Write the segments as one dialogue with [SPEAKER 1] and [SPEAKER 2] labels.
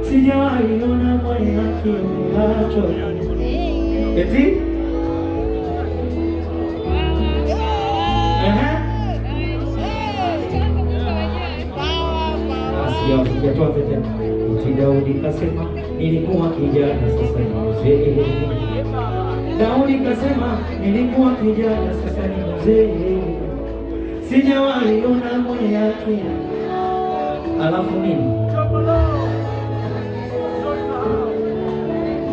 [SPEAKER 1] sijawahi ona mwenye haki ameachwa. Eti? Sijatoa tena. Eti Daudi kasema nilikuwa kijana sasa ni mzee. Daudi kasema nilikuwa kijana sasa ni mzee. Sijawahi ona mwenye haki. Alafu nini?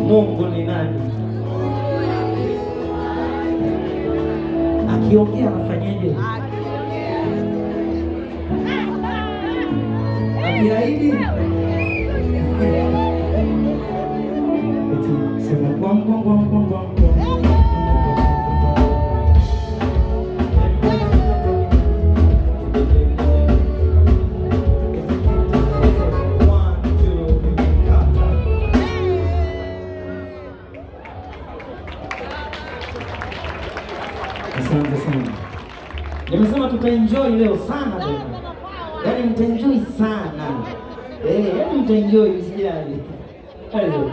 [SPEAKER 1] Mungu ni nani? Akiongea anafanyaje? Akiahidi sema bom bom bom bom bom. Asante sana. Nimesema tutaenjoy leo sana bwana. Yaani mtaenjoy sana. Yaani mtaenjoy usijali. Hello.